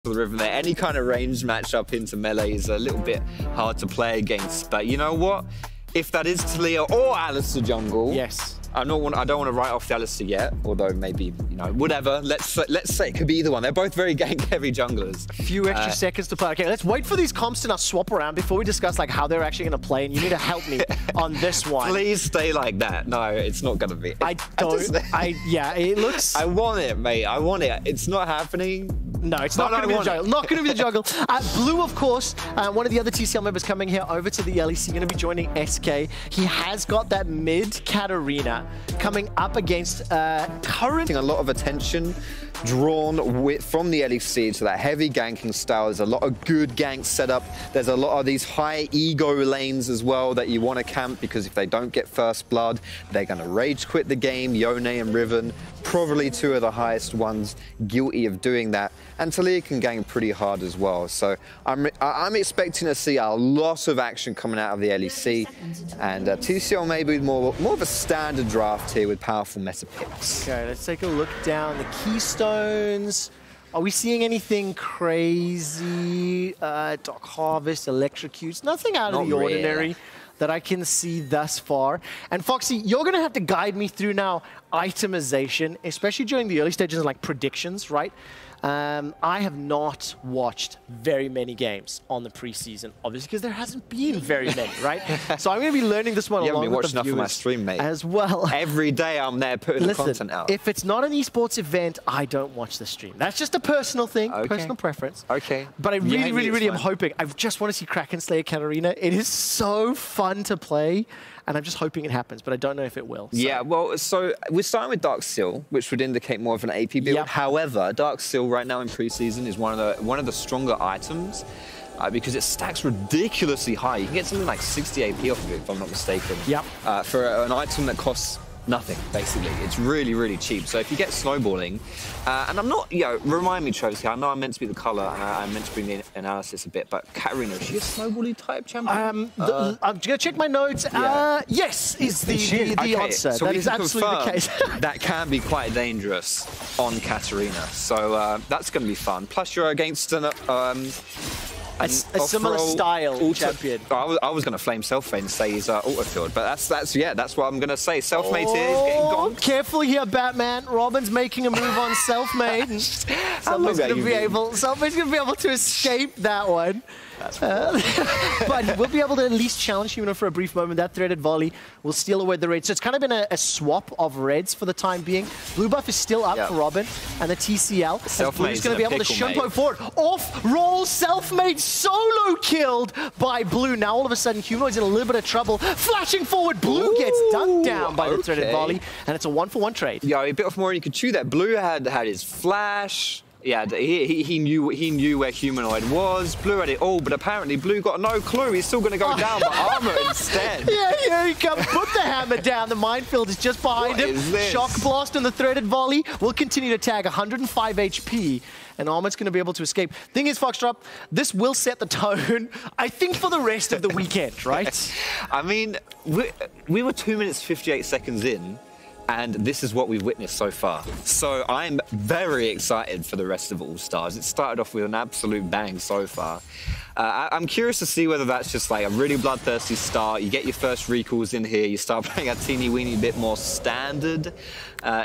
the Riven there. Any kind of ranged matchup into melee is a little bit hard to play against. But you know what? If that is Talia or Alistair jungle, yes. I don't want to write off the Alistair yet, although maybe, you know, whatever. Let's say it could be either one. They're both very gank-heavy junglers. A few extra seconds to play. Okay, let's wait for these comps to now swap around before we discuss like how they're actually going to play, and you need to help me on this one. Please stay like that. No, it's not going to be. Yeah, it looks... I want it, mate. I want it. It's not happening. No, it's not going to be the jungle. Not going to be the jungle. Blue, of course, one of the other TCL members coming here over to the LEC, going to be joining SK. He has got that mid Katarina coming up against current... A lot of attention drawn from the LEC to that heavy ganking style. There's a lot of good ganks set up. There's a lot of these high ego lanes as well that you want to camp, because if they don't get first blood, they're going to rage quit the game. Yone and Riven, probably two of the highest ones guilty of doing that. And Talia can gang pretty hard as well. So I'm expecting to see a lot of action coming out of the LEC. And TCL maybe more of a standard draft here with powerful meta picks. Okay, let's take a look down the keystones. Are we seeing anything crazy? Dark Harvest, Electrocutes, nothing out of the ordinary that I can see thus far. And Foxy, you're going to have to guide me through now itemization, especially during the early stages like predictions, right? I have not watched very many games on the preseason, obviously, because there hasn't been very many, right? So I'm going to be learning this one along with the viewers my stream, mate. As well. Every day I'm there putting the content out. If it's not an esports event, I don't watch the stream. That's just a personal thing, personal preference. Okay. But I really am hoping. I just want to see Kraken Slayer Katarina. It is so fun to play. And I'm just hoping it happens, but I don't know if it will. So. Yeah, well, so we're starting with Dark Seal, which would indicate more of an AP build. Yep. However, Dark Seal right now in preseason is one of the stronger items because it stacks ridiculously high. You can get something like 60 AP off of it, if I'm not mistaken. Yep. For an item that costs nothing, basically. It's really cheap. So if you get snowballing, and I'm not, remind me, Travis, I know I'm meant to be the color, and I'm meant to bring the analysis a bit, but Katarina, is she a snowbally type champion? I'm going to check my notes. Yeah. Yes, is the answer. So that is absolutely the case. That can be quite dangerous on Katarina. So that's going to be fun. Plus, you're against a similar style champion. I was going to flame Selfmade and say he's auto-filled, but that's what I'm going to say. Selfmade here is getting gone. Careful here, Batman. Robin's making a move on Selfmade. Selfmade's going to be able to escape that one. But we'll be able to at least challenge Humano for a brief moment. That threaded volley will steal away the raid. So it's kind of been a swap of reds for the time being. Blue buff is still up for Robin and the TCL. Blue's going to be able to shunpo forward. Off-roll Selfmade solo killed by Blue. Now all of a sudden Humanoid's in a little bit of trouble. Flashing forward, Blue gets dunked down by the threaded volley, and it's a 1-for-1 trade. Yeah, a bit of more you could chew that. Blue had his flash. Yeah, he knew where Humanoid was. Blue had it all, but apparently Blue got no clue. He's still going to go down, but armor instead. Yeah, here he comes. Put the hammer down. The minefield is just behind him. Shock blast on the threaded volley. Will continue to tag 105 HP, and Armor's going to be able to escape. Thing is, Foxtrot, this will set the tone, I think, for the rest of the weekend, right? I mean, we were 2 minutes 58 seconds in, and this is what we've witnessed so far. So I'm very excited for the rest of All Stars. It started off with an absolute bang so far. I'm curious to see whether that's just like a really bloodthirsty start. You get your first recalls in here. You start playing a teeny weeny bit more standard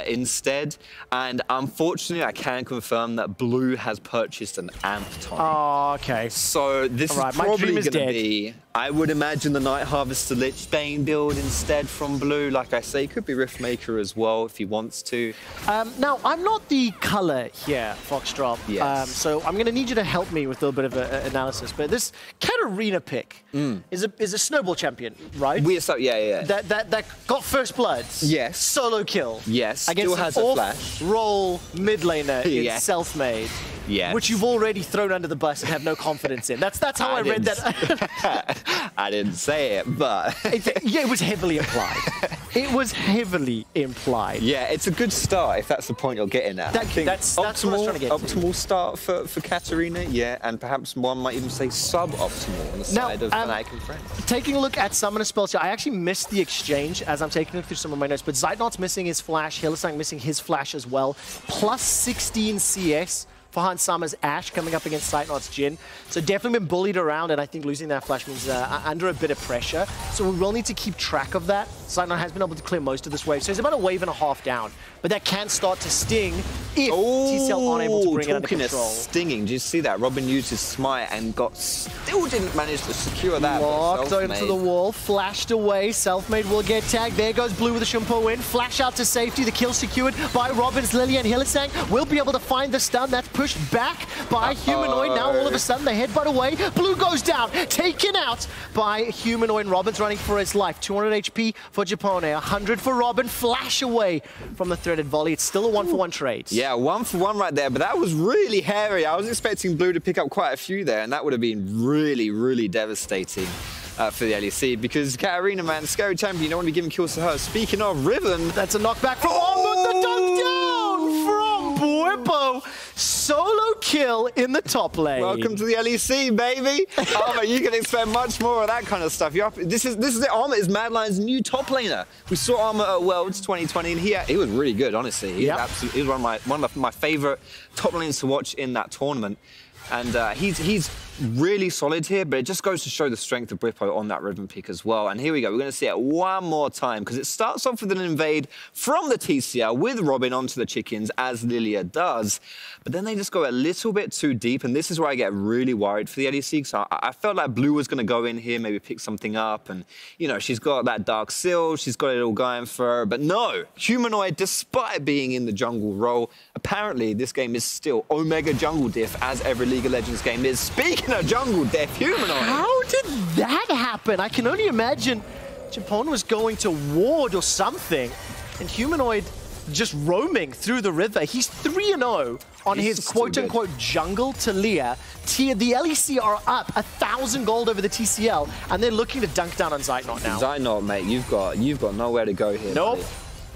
instead. And unfortunately, I can confirm that Blue has purchased an amp time. Oh, okay. So this is probably going to be, I would imagine, the Night Harvester Lich Bane build instead from Blue. Like I say, it could be Riftmaker as well if he wants to. Now, I'm not the color here, Foxtrot. Yes. So I'm going to need you to help me with a little bit of analysis. But this Katarina pick is a snowball champion, right? Yeah. That got first blood. Yes. Solo kill. Yes. Against Still has a flash. Roll mid laner in Selfmade. Yes. Which you've already thrown under the bus and have no confidence in. That's how I read that. I didn't say it, but it was heavily implied. It was heavily implied. Yeah, it's a good start if that's the point you're getting at. That's what I was trying to get to. Optimal start for Katarina, yeah, and perhaps one might even say suboptimal on the side of Fnatic and friends. Taking a look at Summoner spells here, I actually missed the exchange as I'm taking it through some of my notes, but Zeitnot's missing his flash, Hylissang missing his flash as well, plus 16 CS for Hans Summer's Ashe coming up against Sightnot's Jhin. So definitely been bullied around, and I think losing that flash means under a bit of pressure. So we will need to keep track of that. Sightnot has been able to clear most of this wave, so he's about a wave and a half down. But that can start to sting if TCL aren't able to bring it under control. Stinging, did you see that? Robin used his smite and still didn't manage to secure that. Locked onto the wall, flashed away. Selfmade will get tagged. There goes Blue with a Shumpo in. Flash out to safety. The kill secured by Robin's Lily, and Hylissang will be able to find the stun. That's pushed back by Humanoid. Now all of a sudden the headbutt away. Blue goes down, taken out by Humanoid. Robin's running for his life. 200 HP for Japone, 100 for Robin. Flash away from the threaded volley. It's still a 1-for-1 trade. Yeah, 1-for-1 right there, but that was really hairy. I was expecting Blue to pick up quite a few there, and that would have been really, really devastating for the LEC, because Katarina, man, scary champion, you don't want to be giving kills to her. Speaking of Riven, that's a knockback from the dunk down from Bwipo. Solo kill in the top lane. Welcome to the LEC, baby. Armor, you can expect much more of that kind of stuff. This is it. Armor is Mad Lion's new top laner. We saw Armor at Worlds 2020, and he was really good, honestly. He was one of my favorite top lanes to watch in that tournament. And he's really solid here, but it just goes to show the strength of Bwipo on that Riven pick as well. And here we go, we're going to see it one more time, because it starts off with an invade from the TCL with Robin onto the chickens, as Lilia does. But then they just go a little bit too deep, and this is where I get really worried for the LEC. So I felt like Blue was going to go in here, maybe pick something up, and, you know, she's got that Dark Seal, she's got it all going for her. But no, Humanoid, despite being in the jungle role, apparently this game is still Omega Jungle Diff, as every League of Legends game is. Speaking of jungle death, Humanoid. How did that happen? I can only imagine Japone was going to ward or something, and Humanoid just roaming through the river. He's 3-0 on his quote-unquote jungle Talia. The LEC are up 1,000 gold over the TCL, and they're looking to dunk down on Sightnot now. Sightnot, mate, you've got nowhere to go here. Nope. Buddy.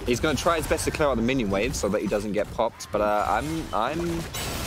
He's going to try his best to clear out the minion wave so that he doesn't get popped, but I'm...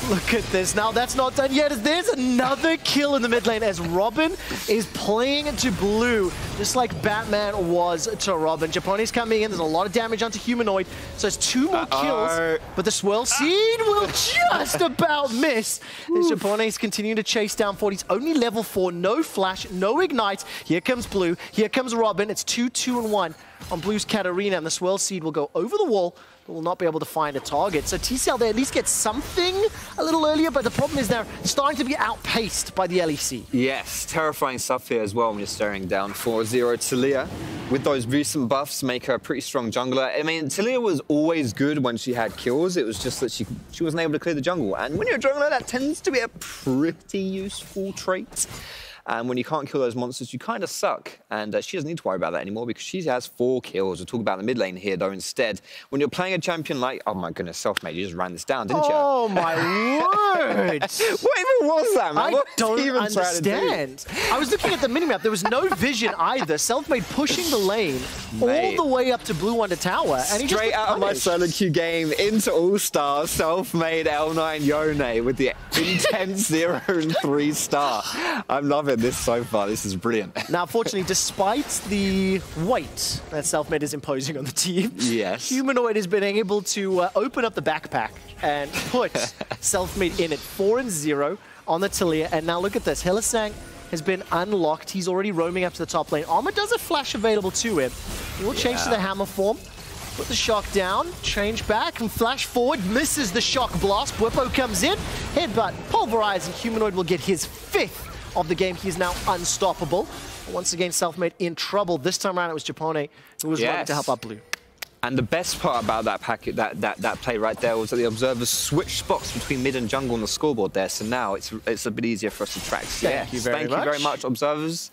Look at this. Now that's not done yet. There's another kill in the mid lane as Robin is playing to Blue, just like Batman was to Robin. Japone's coming in. There's a lot of damage onto Humanoid, so it's 2 more kills, but the Swirl Seed will just about miss. As Japone's continuing to chase down 40s. Only level 4, no flash, no ignite. Here comes Blue. Here comes Robin. It's 2-2-1 on Blue's Katarina, and the Swirl Seed will go over the wall, but will not be able to find a target. So TCL, they at least get something a little earlier, but the problem is they're starting to be outpaced by the LEC. Yes, terrifying stuff here as well when you're staring down 4-0 Talia. With those recent buffs, make her a pretty strong jungler. I mean, Talia was always good when she had kills. It was just that she wasn't able to clear the jungle. And when you're a jungler, that tends to be a pretty useful trait. And when you can't kill those monsters, you kind of suck. And she doesn't need to worry about that anymore because she has 4 kills. We'll talk about the mid lane here, though, instead. When you're playing a champion like... Oh, my goodness, Selfmade, you just ran this down, didn't you? Oh, my word! What even was that, man? I don't understand. I was looking at the minimap. There was no vision either. Selfmade pushing the lane all the way up to Blue Wonder Tower. And he straight just out of my solo queue game into All-Star, Selfmade L9 Yone with the intense 0 and 3 star. I'm loving this so far. This is brilliant. Now, unfortunately, despite the weight that Selfmade is imposing on the team, yes, Humanoid has been able to open up the backpack and put Selfmade in at 4-0 on the Talia. And now look at this. Hylissang has been unlocked. He's already roaming up to the top lane. Armor does a flash available to him. He will change to the hammer form. Put the shock down, change back, and flash forward, misses the shock blast. Bwipo comes in, headbutt, pulverize, and Humanoid will get his 5th of the game. He is now unstoppable. Once again, Selfmade in trouble. This time around, it was Japone who was running to help out Blue. And the best part about that packet, that play right there, was that the observers switched spots between mid and jungle on the scoreboard there. So now it's a bit easier for us to track. Thank you very much, observers.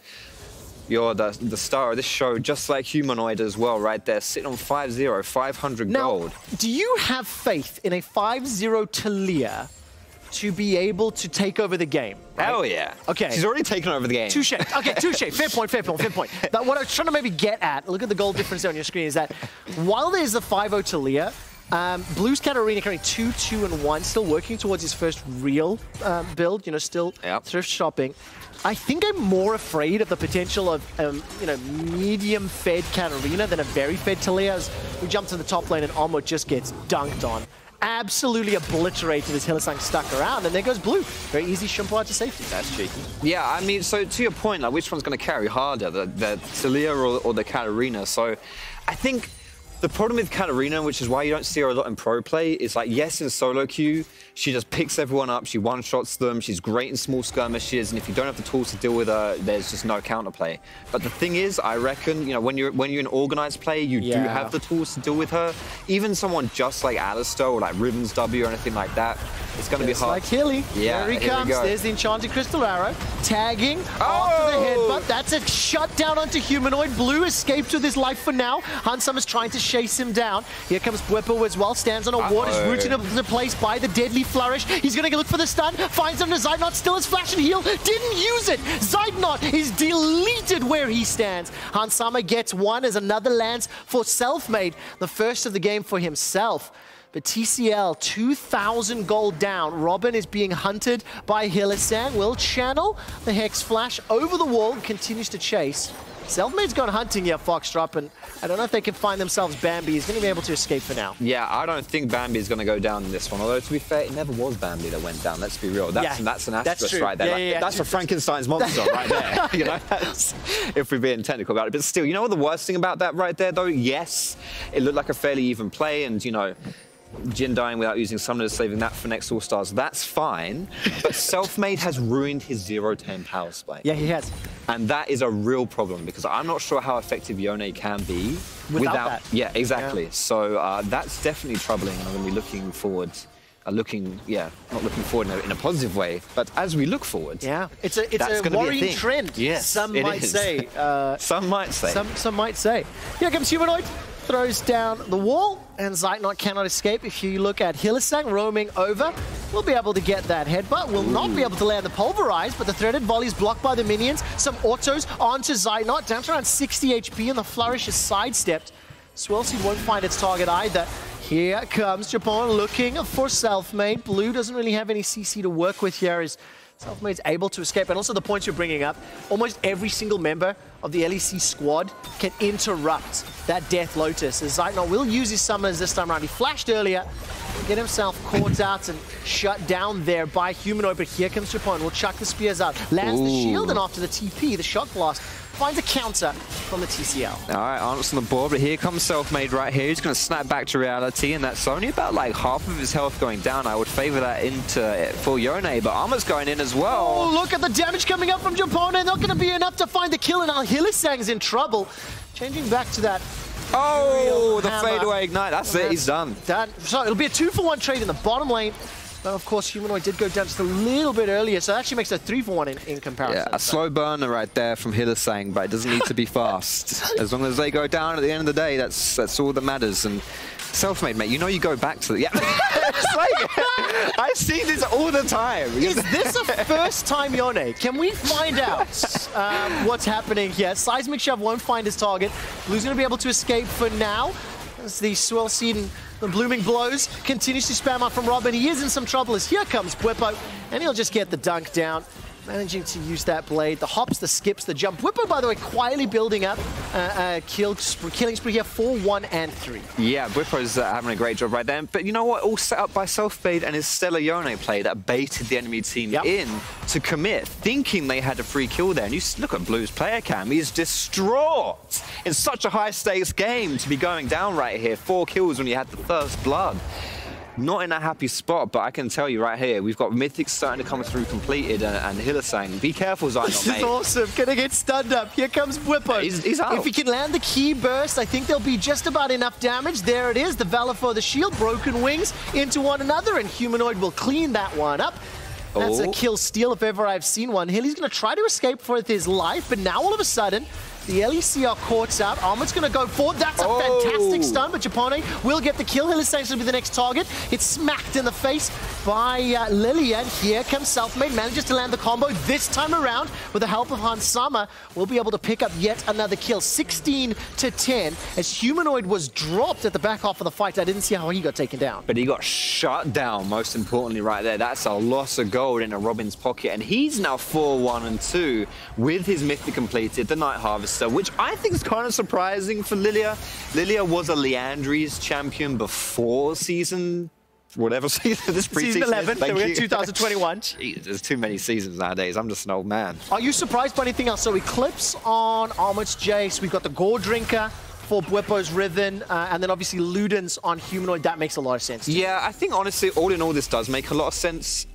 You're the star of this show, just like Humanoid as well, right there, sitting on 5-0, 500 gold. Do you have faith in a 5-0 Talia to be able to take over the game? Right? Hell yeah. Okay. She's already taken over the game. Touche. Okay, touche. Fair point. But what I was trying to maybe get at, look at the gold difference there on your screen, is that while there's the 5-0 Talia, Blue's Katarina currently 2-2-1, still working towards his first real build, you know, still thrift shopping. I think I'm more afraid of the potential of, you know, medium-fed Katarina than a very fed Talia. As we jump to the top lane and Almo just gets dunked on. absolutely obliterated as Hylissang stuck around, and there goes Blue. Very easy Shumpo to safety. That's cheeky. Yeah, I mean, so to your point, like, which one's going to carry harder, the Talia or the Katarina? So I think the problem with Katarina, which is why you don't see her a lot in pro play, is like, yes, in solo queue, she just picks everyone up, she one-shots them, she's great in small skirmishes, and if you don't have the tools to deal with her, there's just no counterplay. But the thing is, I reckon, you know, when you're in organized play, you do have the tools to deal with her. Even someone just like Alistair or like Ribbons W or anything like that, it's going to be hard. Like Hilly. Yeah, there he comes. There's the Enchanted Crystal Arrow. Tagging after the headbutt. That's a shutdown onto Humanoid. Blue escaped with his life for now. Hansama's trying to chase him down. Here comes Bwipo as well. Stands on a ward. Is rooted into place by the deadly flourish. He's going to look for the stun. Finds him to Zeitnot. Still his flash and heal. Didn't use it. Zeitnot is deleted where he stands. Hansama gets one as another lands for Selfmade. The first of the game for himself. But TCL, 2,000 gold down. Robin is being hunted by Hylissang. Will channel the Hex Flash over the wall. Continues to chase. Selfmade's gone hunting here, Foxtrot, and I don't know if they can find themselves Bambi. He's going to be able to escape for now. Yeah, I don't think Bambi is going to go down in this one. Although, to be fair, it never was Bambi that went down. Let's be real. That's an asterisk right there. That's a Frankenstein's monster right there. You know, if we're being technical about it. But still, you know what the worst thing about that right there, though? Yes, it looked like a fairly even play, and, you know, Jin dying without using Summoners, saving that for next All-Stars, that's fine. But Selfmade has ruined his 0-10 power spike. Yeah, he has. And that is a real problem, because I'm not sure how effective Yone can be without that. Yeah, exactly. Yeah. So that's definitely troubling, and I'm going to be looking forward. Not looking forward in a positive way, but as we look forward, it's a worrying trend. Yes, some might say. Some might say. Some might say. Here comes Humanoid. Throws down the wall, and Zeitnot cannot escape. If you look at Hylissang roaming over, we'll be able to get that headbutt. We'll not be able to land the Pulverize, but the threaded volley is blocked by the minions. Some autos onto Zeitnot, down to around 60 HP, and the Flourish is sidestepped. Swellseed won't find its target either. Here comes Japan looking for Selfmade. Blue doesn't really have any CC to work with here as Selfmade's able to escape. And also the points you're bringing up, almost every single member of the LEC squad can interrupt that Death Lotus. As Zeitnot will use his summoners this time around. He flashed earlier, get himself caught out and shut down there by Humanoid. But here comes Japan. We'll chuck the spears out. Lands the shield, and after the TP, the Shock Blast finds a counter from the TCL. All right, Arnott's on the board, but here comes Selfmade right here. He's going to snap back to reality, and that's only about like half of his health going down. I would favor that for Yone, but Armor's going in as well. Oh, look at the damage coming up from Japan. Not going to be enough to find the kill, and now Hylissang's in trouble. Changing back to that. Oh, the fadeaway ignite. That's it. He's done. So it'll be a 2-for-1 trade in the bottom lane. But of course, Humanoid did go down just a little bit earlier, so that actually makes a 3-for-1 in comparison. Yeah, a slow burner right there from Hylissang, but it doesn't need to be fast. As long as they go down at the end of the day, that's all that matters. And Selfmade, mate, you know you go back to the... Yeah, it's like, I see this all the time. Is this a first-time Yone? Can we find out what's happening here? Seismic Shove won't find his target. Blue's going to be able to escape for now. As the Swellseed and the Blooming Blows continues to spam out from Robin. He is in some trouble as here comes Bwipo, and he'll just get the dunk down. Managing to use that blade. The hops, the skips, the jump. Bwipo, by the way, quietly building up killing spree here, 4, 1, and 3. Yeah, Bwipo's having a great job right there. But you know what? All set up by Selfmade and his stellar Yone play that baited the enemy team in to commit, thinking they had a free kill there. And you look at Blue's player cam. He's distraught in such a high-stakes game to be going down right here. 4 kills when you had the first blood. Not in a happy spot, but I can tell you right here, we've got Mythics starting to come through completed, and Hylissang. Be careful, Zeitnot, This is awesome. Gonna get stunned up. Here comes Bwipo. He's out. If he can land the key burst, I think there'll be just about enough damage. There it is. The Valor for the shield. Broken wings into one another, and Humanoid will clean that one up. That's a kill steal if ever I've seen one. Hilly's going to try to escape with his life, but now all of a sudden, the LEC are caught out. Armor's going to go forward. That's a fantastic stun, but Japone will get the kill. Hylissang's going to be the next target. It's smacked in the face by Lillian. Here comes Selfmade. Manages to land the combo this time around with the help of Hansama. We'll be able to pick up yet another kill. 16-10 as Humanoid was dropped at the back half of the fight. I didn't see how he got taken down. But he got shut down, most importantly, right there. That's a loss of gold in a Robin's pocket. And he's now 4-1-2 with his Mythic completed, the Night Harvester, which I think is kind of surprising for Lilia. Lilia was a Leandry's champion before Season whatever season this preseason Season 11, is. Thank we're you. in 2021. Jeez, there's too many seasons nowadays. I'm just an old man. Are you surprised by anything else? So Eclipse on Armut's Jace. We've got the Gore Drinker for Bwipo's Riven, and then obviously Ludens on Humanoid. That makes a lot of sense. Yeah, I think honestly, all in all, this does make a lot of sense.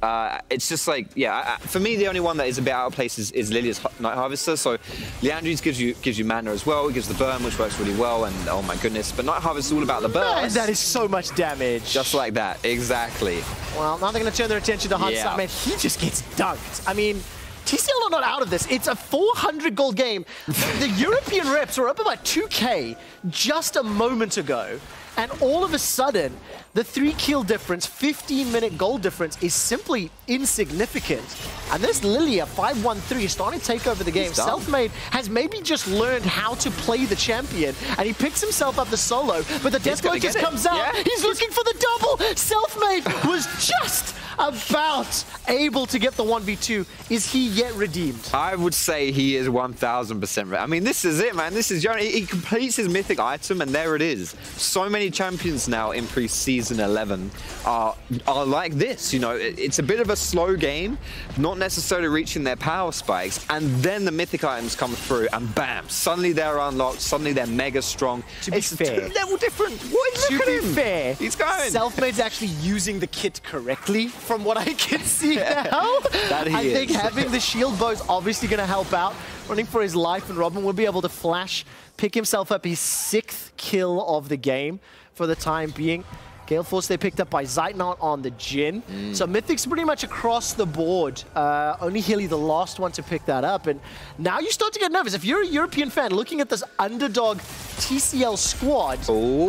It's just like, yeah, for me, the only one that is a bit out of place is Lilia's Night Harvester. So Leandri's gives you mana as well. It gives the burn, which works really well, and oh my goodness. But Night Harvest is all about the burn. That is so much damage. Just like that, exactly. Well, now they're going to turn their attention to Hansa. Yeah. Man, he just gets dunked. I mean, TCL are not out of this. It's a 400 gold game. The European reps were up about 2K just a moment ago. And all of a sudden, the 3-kill difference, 15-minute gold difference is simply insignificant. And this Lilia, 5-1-3, is starting to take over the game. Selfmade has maybe just learned how to play the champion, and he picks himself up the solo, but the death blow just comes out. Yeah. He's looking for the double. Selfmade was just about able to get the 1v2. Is he yet redeemed? I would say he is 1000%. I mean, this is it, man. This is he completes his mythic item, and there it is. So many champions now in pre-season 11 are like this. You know, it's a bit of a slow game, not necessarily reaching their power spikes, and then the mythic items come through, and bam! Suddenly they're unlocked. Suddenly they're mega strong. To be fair, level different. What? Look at him. Fair, he's going. Selfmade's actually using the kit correctly, from what I can see now. I think having the shield bow is obviously going to help out. Running for his life, and Robin will be able to flash, pick himself up his 6th kill of the game for the time being. Gale Force, they picked up by Zeitnot on the Jhin. So Mythic's pretty much across the board. Only Hilly the last one to pick that up. And now you start to get nervous. If you're a European fan looking at this underdog TCL squad,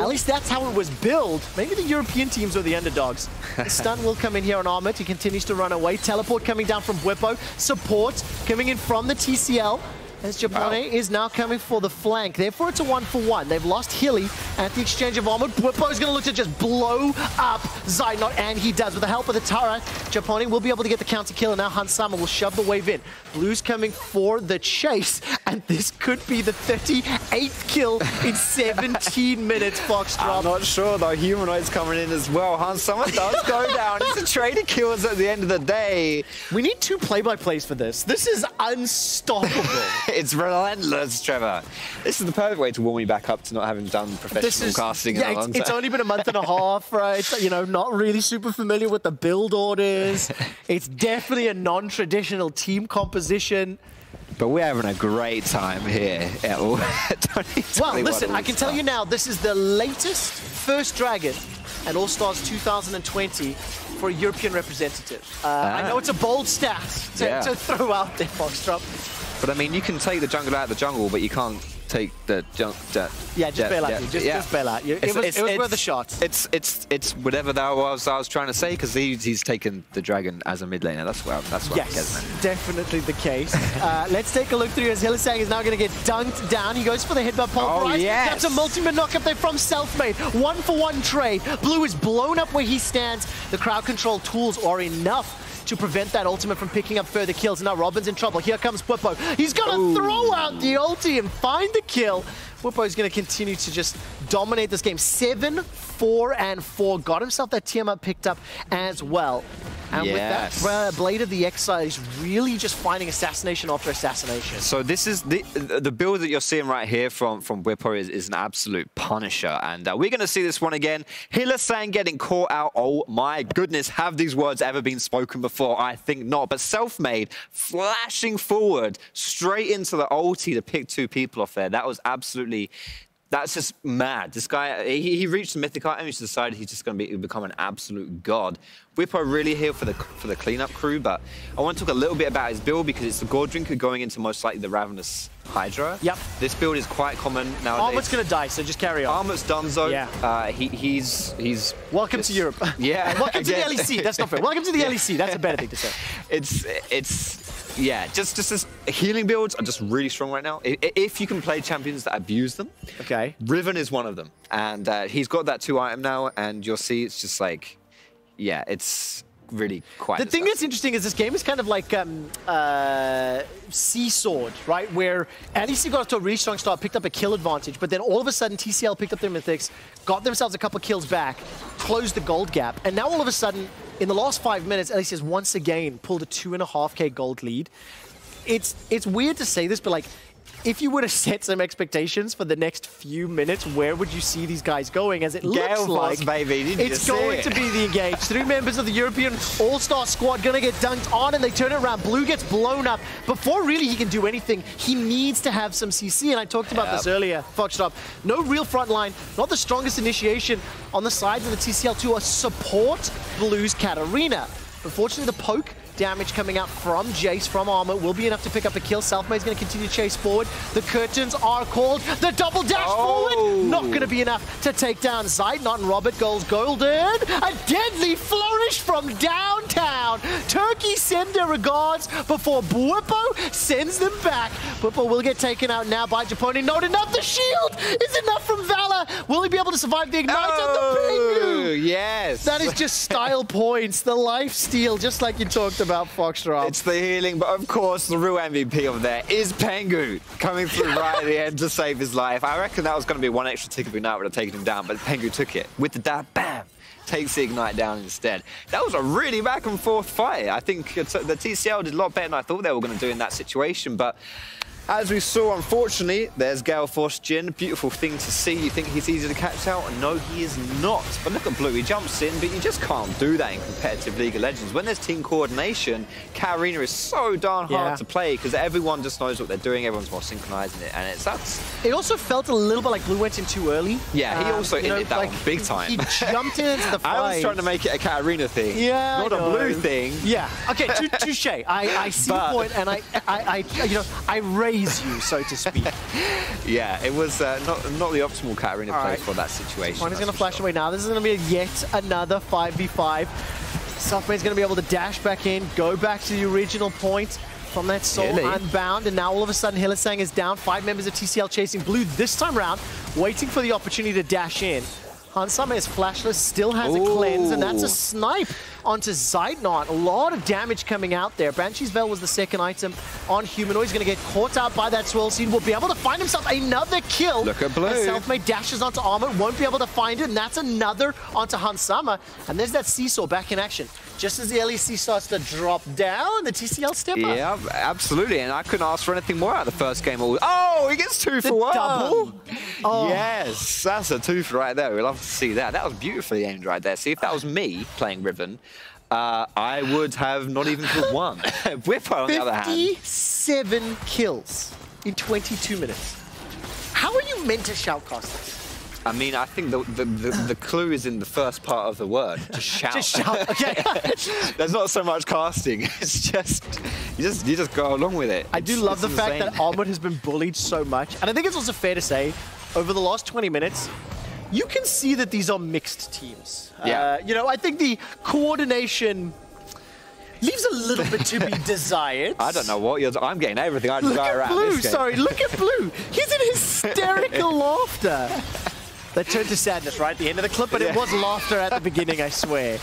at least that's how it was billed. Maybe the European teams were the underdogs. The stun will come in here on Armut. He continues to run away. Teleport coming down from Bwipo. Support coming in from the TCL. As Japone is now coming for the flank. Therefore, it's a 1-for-1. They've lost Hilly at the exchange of armor. Bwipo is going to look to just blow up Zeitnot, and he does. With the help of the Tara, Japone will be able to get the counter kill, and now Hansama will shove the wave in. Blue's coming for the chase, and this could be the 38th kill in 17 minutes, Foxtrot. I'm not sure, though. Humanoid's coming in as well. Hansama does go down. It's a trader kills at the end of the day. We need 2 play-by-plays for this. This is unstoppable. It's relentless, Trevor. This is the perfect way to warm me back up to not having done professional casting in a long time. It's only been a month and a half, right? You know, not really super familiar with the build orders. It's definitely a non-traditional team composition. But we're having a great time here at all. Well, listen, I can tell you now, this is the latest first Dragon at All-Stars 2020 for a European representative. I know it's a bold stat to throw out there, Foxtrot. But I mean, you can take the jungle out of the jungle, but you can't take the yeah, just bail out. Just bail out. It was worth a shot. It's whatever that was I was trying to say, because he's taken the dragon as a mid laner. That's what yes, definitely the case. Let's take a look through as Hylissang is now going to get dunked down. He goes for the headbutt pulverize. That's a multi-mid knock up there from Selfmade. 1-for-1 trade. Blue is blown up where he stands. The crowd control tools are enough to prevent that ultimate from picking up further kills. Now Robin's in trouble. Here comes Bwipo. He's got to throw out the ulti and find the kill. Bwipo is going to continue to just dominate this game. 7-4-4. Got himself that Tiamat picked up as well. And with that, Blade of the Exile is really just finding assassination after assassination. So this is the build that you're seeing right here from Bwipo is an absolute punisher. And we're going to see this one again. Hylissang getting caught out. Oh my goodness, have these words ever been spoken before? I think not. But Selfmade flashing forward straight into the ulti to pick 2 people off there. That was absolutely... That's just mad. This guy, he reached the mythic item. He's decided he's just going to become an absolute god. Bwipo really here for the cleanup crew, but I want to talk a little bit about his build because it's the Gore Drinker going into most likely the Ravenous Hydra. Yep. This build is quite common nowadays. Armut's going to die, so just carry on. Armut's donezo. Yeah. He's welcome to Europe. Yeah. Welcome to the LEC. That's not fair. Welcome to the LEC. That's a better thing to say. Yeah, just as healing builds are just really strong right now. If you can play champions that abuse them, Riven is one of them. And he's got that 2 item now, and you'll see it's just like, yeah, it's really quite. The thing that's interesting is this game is kind of like seesawed, right? Where LEC got off to a really strong start, picked up a kill advantage, but then all of a sudden TCL picked up their mythics, got themselves a couple kills back, closed the gold gap, and now all of a sudden, in the last 5 minutes, LEC has once again pulled a 2.5K gold lead. It's weird to say this, but like, if you were to set some expectations for the next few minutes, where would you see these guys going? As it looks like baby. it's going to be the Engage. 3 members of the European All-Star squad gonna get dunked on, and they turn it around. Blue gets blown up. Before really he can do anything, he needs to have some CC, and I talked about this earlier, Foxtrot. No real front line, not the strongest initiation on the sides of the TCL to support Blue's Katarina. Unfortunately, the poke damage coming out from Jace, from Armor, will be enough to pick up a kill. Selfmade's going to continue to chase forward. The curtains are called. The double dash forward! Not going to be enough to take down Zeitnot, and Robert goes golden. A deadly flourish from downtown. Turkey send their regards before Bwipo sends them back. Bwipo will get taken out now by Japoni. Not enough. The shield is enough from Valor. Will he be able to survive the ignite of the Pengu? Yes. That is just style points. The life steal, just like you talked about, Foxtrot. It's the healing, but of course the real MVP of there is Pengu coming through right at the end to save his life. I reckon that was going to be one extra tick if Ignite would have taken him down, but Pengu took it with the dab, bam, takes the Ignite down instead. That was a really back and forth fight. I think the TCL did a lot better than I thought they were going to do in that situation, but as we saw, unfortunately, there's Gale Force Jin. Beautiful thing to see. You think he's easy to catch out? And no, he is not. But look at Blue. He jumps in, but you just can't do that in competitive League of Legends. When there's team coordination, Katarina is so darn hard to play because everyone just knows what they're doing. Everyone's more synchronized in it, and it sucks. It also felt a little bit like Blue went in too early. Yeah, he also ended that one big time. He jumped into the fight. I was trying to make it a Katarina thing, not a Blue thing. Yeah. Okay, touche. I see the point, and I raise you, so to speak. Yeah, it was not the optimal Katarina play for that situation. One is going to flash away now. This is going to be yet another 5v5. Selfmade's going to be able to dash back in, go back to the original point from that Soul Unbound, and now all of a sudden Hylissang is down. 5 members of TCL chasing Blue this time around, waiting for the opportunity to dash in. Hansama is flashless, still has a cleanse, and that's a snipe onto Zeitnot. A lot of damage coming out there. Banshee's Veil was the second item on Humanoid. He's going to get caught out by that swirl seed. Will be able to find himself another kill. Look at Blue. Selfmade dashes onto Armor, won't be able to find it, and that's another onto Hansama. And there's that Seesaw back in action. Just as the LEC starts to drop down, the TCL step up. Yeah, absolutely. And I couldn't ask for anything more out of the first game. Oh, he gets 2 for 1. Double. Oh. Yes, that's a 2 for right there. We'd love to see that. That was beautifully aimed right there. See, if that was me playing Riven, I would have not even killed 1. Whippo, on the other hand. 57 kills in 22 minutes. How are you meant to shoutcast this? I mean, I think the clue is in the first part of the word. Just shout. Just shout, okay. There's not so much casting. It's just, you just go along with it. I do love the fact that Armor has been bullied so much. And I think it's also fair to say, over the last 20 minutes, you can see that these are mixed teams. Yeah. I think the coordination leaves a little bit to be desired. I don't know what I'm getting everything I desire out of this game. Sorry, look at Blue. He's in hysterical laughter. That turned to sadness right at the end of the clip, but it was laughter at the beginning, I swear.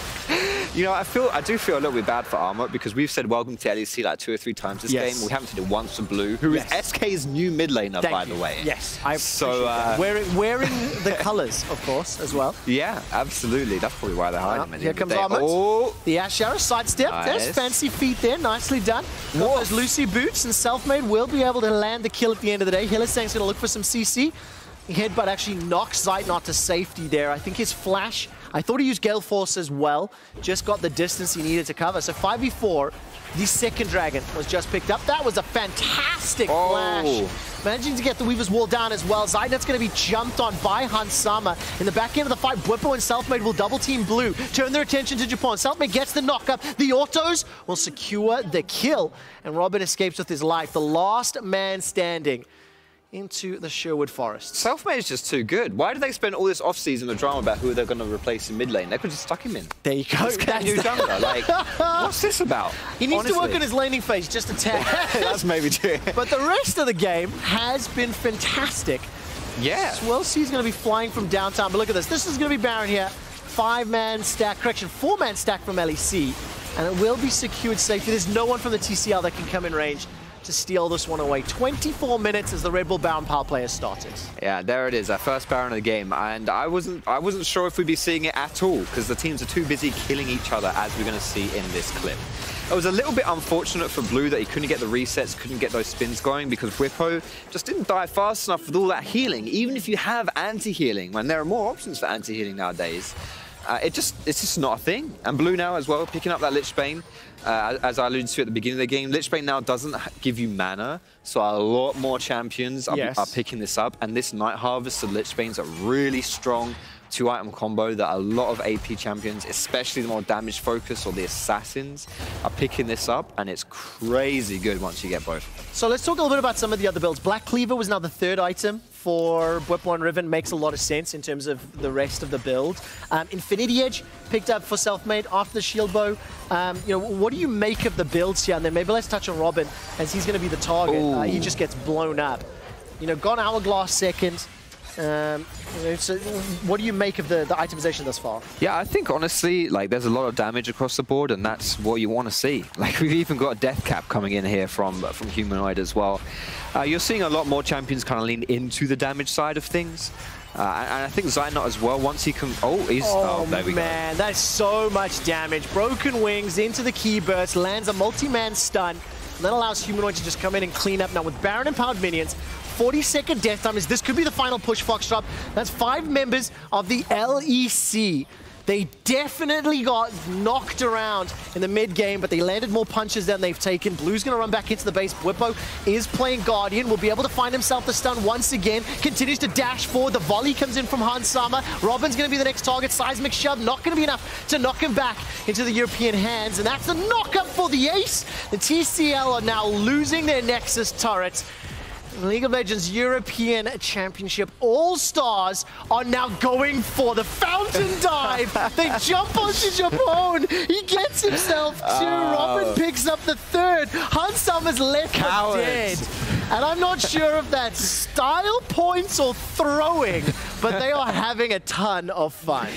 You know, I do feel a little bit bad for Armor because we've said welcome to LEC like 2 or 3 times this game. We haven't said it once for Blue, who is SK's new mid laner, by the way. Yes, I appreciate that. Wearing the colours, of course, as well. Yeah, absolutely. That's probably why they're hiding him. Here comes Armor. Oh. The Ash Arrow sidestep. Nice. There's fancy feet there. Nicely done. Got those Lucy boots, and Selfmade will be able to land the kill at the end of the day. Hylissang's going to look for some CC. Headbutt actually knocks Zeitnot to safety there. I think his flash, I thought he used Gale Force as well, just got the distance he needed to cover. So 5v4, the second dragon was just picked up. That was a fantastic flash. Managing to get the Weaver's Wall down as well. Zeitnot's going to be jumped on by Hansama. In the back end of the fight, Bwipo and Selfmade will double team Blue, turn their attention to Japan. Selfmade gets the knockup. The autos will secure the kill, and Robin escapes with his life. The last man standing into the Sherwood Forest. Selfmade is just too good. Why did they spend all this off-season of drama about who they're going to replace in mid lane? They could just stuck him in. There you go. Let's get a new jungler. Like, what's this about? He needs to work on his laning phase just a tad. That's maybe true. But the rest of the game has been fantastic. Yeah. Swell C's going to be flying from downtown, but look at this. This is going to be Baron here. 5-man stack, correction, 4-man stack from LEC. and it will be secured safely. There's no one from the TCL that can come in range to steal this one away. 24 minutes as the Red Bull Baron power play has started. Yeah, there it is, our first Baron of the game, and I wasn't sure if we'd be seeing it at all because the teams are too busy killing each other, as we're going to see in this clip. It was a little bit unfortunate for Blue that he couldn't get the resets, couldn't get those spins going because Whippo just didn't die fast enough with all that healing. Even if you have anti-healing, when there are more options for anti-healing nowadays, it's just not a thing. And Blue now as well, picking up that Lich Bane, as I alluded to at the beginning of the game, Lich Bane now doesn't give you mana, so a lot more champions are picking this up, and this Night Harvest of Lich Bane's a really strong 2-item combo that a lot of AP champions, especially the more damage focused or the assassins, are picking this up, and it's crazy good once you get both. So let's talk a little bit about some of the other builds. Black Cleaver was now the 3rd item for Whippo and Riven. Makes a lot of sense in terms of the rest of the build. Infinity Edge picked up for Selfmade after the shield bow. You know, what do you make of the builds here? And then maybe let's touch on Robin, as he's going to be the target. He just gets blown up. You know, gone Hourglass second. You know, so what do you make of the itemization thus far? Yeah, I think honestly, like, there's a lot of damage across the board, and that's what you want to see. Like, we've even got a death cap coming in here from Humanoid as well. You're seeing a lot more champions kind of lean into the damage side of things. And I think Zynot as well, once he can... Oh, there we go. Man, that's so much damage. Broken Wings into the key burst, lands a multi-man stun, and that allows Humanoid to just come in and clean up. Now with Baron empowered minions, 40-second death time, this could be the final push, Foxtrot. That's 5 members of the LEC. They definitely got knocked around in the mid-game, but they landed more punches than they've taken. Blue's going to run back into the base. Whippo is playing Guardian, will be able to find himself the stun once again. Continues to dash forward. The volley comes in from Hansama. Robin's going to be the next target. Seismic Shove, not going to be enough to knock him back into the European hands, and that's a knock-up for the ace. The TCL are now losing their Nexus turret. League of Legends European Championship All-Stars are now going for the fountain dive. They jump onto Japon. He gets himself 2. Robin picks up the 3rd. Hansama's left for dead. And I'm not sure if that's style points or throwing, but they are having a ton of fun.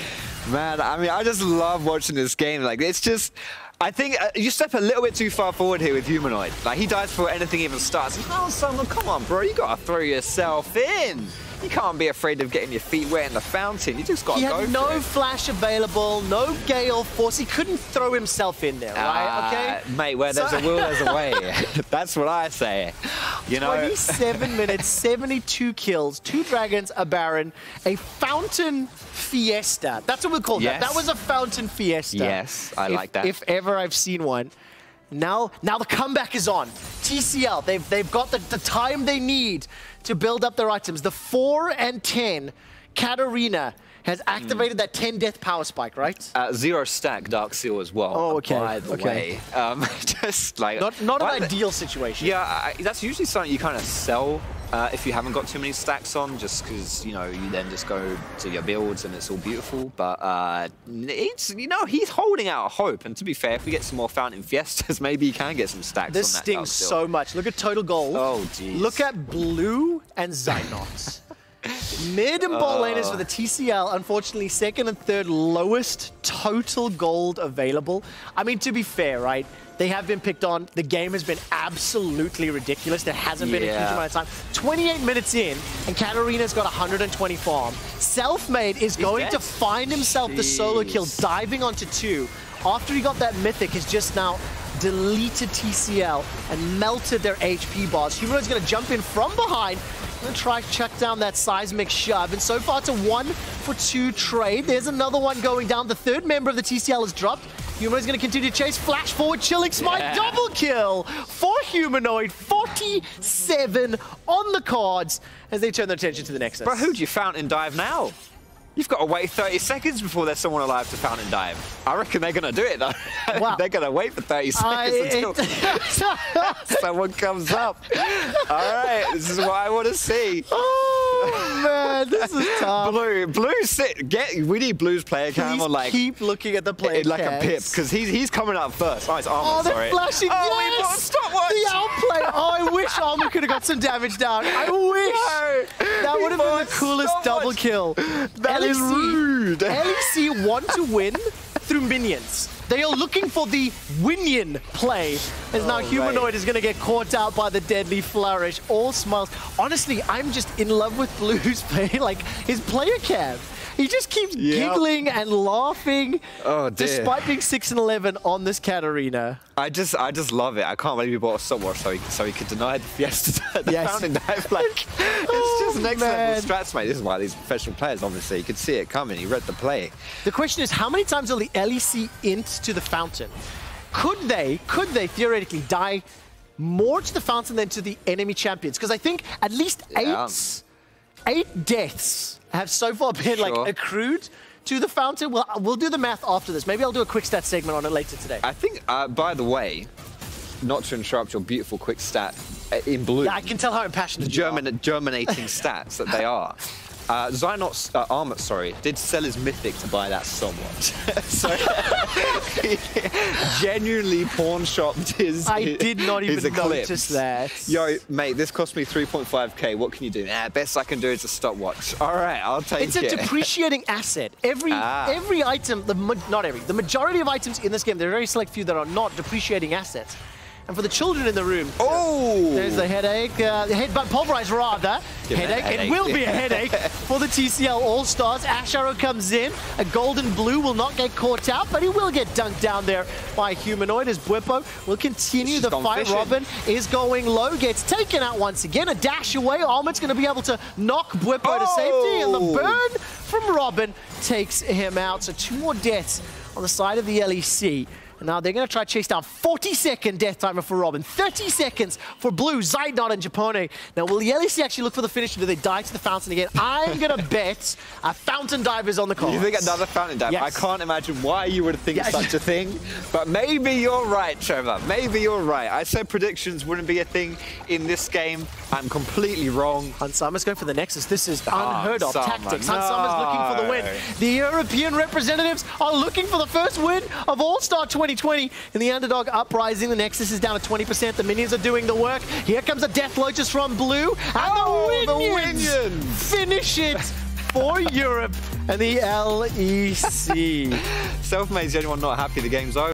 Man, I mean, I just love watching this game. Like, it's just... I think you step a little bit too far forward here with Humanoid. Like, he dies before anything even starts. Oh, someone, come on, bro, you gotta throw yourself in. You can't be afraid of getting your feet wet in the fountain. You just gotta go for it. He had no flash available, no Gale Force. He couldn't throw himself in there, right? Okay, mate, where there's a will, there's a way. That's what I say. You know, 27 minutes, 72 kills, 2 dragons, a Baron, a fountain fiesta. That's what we call that. That was a fountain fiesta. Yes, I like that. If ever I've seen one. Now the comeback is on. TCL, they've got the time they need to build up their items. The 4 and 10, Katarina has activated that 10 death power spike, right? 0 stack Dark Seal as well. Oh, okay. By the way, just like not an ideal situation. Yeah, that's usually something you kind of sell if you haven't got too many stacks on, just because you then just go to your builds and it's all beautiful. But it's he's holding out hope. And to be fair, if we get some more Fountain Fiestas, maybe he can get some stacks. This on that stings so much. Look at total gold. Oh, jeez. Look at Blue and Zynot. Mid and bot laners for the TCL, unfortunately, 2nd and 3rd lowest total gold available. I mean, to be fair, right? They have been picked on. The game has been absolutely ridiculous. There hasn't been a huge amount of time. 28 minutes in, and Katarina's got 120 farm. Selfmade is going to find himself the solo kill, diving onto 2. After he got that Mythic, has just now deleted TCL and melted their HP bars. Humanoid's going to jump in from behind. Going to try to chuck down that Seismic Shove. And so far it's a 1-for-2 trade. There's another one going down. The 3rd member of the TCL is dropped. Humanoid's going to continue to chase. Flash forward, Chilling Smite, double kill for Humanoid. 47 on the cards as they turn their attention to the Nexus. Bro, who'd you Fountain Dive now? You've got to wait 30 seconds before there's someone alive to Fountain Dive. I reckon they're going to do it, though. Wow. They're going to wait for 30 seconds until someone comes up. All right, this is what I want to see. Oh, man, this is tough. We need Blue's player cam on, like... keep looking at the player cam. Like a pip, because he's coming up first. Oh, it's Armor, they're sorry. flashing, yes! Stopwatch! The outplay. Oh, I wish Armor could have got some damage down. I wish. No. That would have been the coolest double kill. That is rude. LEC want to win through minions. They are looking for the Winion play, as now Humanoid is going to get caught out by the deadly flourish. All smiles. Honestly, I'm just in love with Blue's play, like his player cam. He just keeps giggling and laughing, despite being 6-11 on this Katarina. I just love it. I can't believe he bought a stopwatch so he could deny the Fiesta, the fountain dive. Like, it's just next level strats, mate. This is why these professional players, obviously, he could see it coming. He read the play. The question is, how many times will the LEC int to the fountain? Could they theoretically die more to the fountain than to the enemy champions? Because I think at least 8 deaths have so far been like accrued to the fountain. We'll do the math after this. Maybe I'll do a quick stat segment on it later today. I think, by the way, not to interrupt your beautiful quick stat in blue. Yeah, I can tell how impassioned germinating stats that they are. Zynot's Armut, did sell his mythic to buy that stopwatch. So he genuinely pawn shopped his. I did not even notice that. Yo, mate, this cost me 3.5k. What can you do? Best I can do is a stopwatch. All right, I'll take it. It's a depreciating asset. Every item, the majority of items in this game, there are very select few that are not depreciating assets. And for the children in the room, there's the headache, headbutt pulverize rather. Headache. It will be a headache for the TCL All-Stars. Ash Arrow comes in. A golden blue will not get caught out, but he will get dunked down there by Humanoid as Bwipo will continue the fight. Robin is going low, gets taken out once again. A dash away. Almond's going to be able to knock Bwipo to safety, and the burn from Robin takes him out. So 2 more deaths on the side of the LEC. And now they're going to try to chase down 40-second death timer for Robin. 30 seconds for Blue, Zaydnot, and Japone. Now, will the LEC actually look for the finish, or do they die to the fountain again? I'm going to bet a fountain dive is on the cards. You think another fountain dive? Yes. I can't imagine why you would think such a thing. But maybe you're right, Trevor. Maybe you're right. I said predictions wouldn't be a thing in this game. I'm completely wrong. Hansama's going for the Nexus. This is unheard of tactics. Hansama's looking for the win. The European representatives are looking for the first win of All-Star 2020 in the Underdog Uprising. The Nexus is down to 20%. The minions are doing the work. Here comes a Death Lotus from Blue. And the Winions finish it for Europe and the LEC. Selfmade's the only one not happy the game's over.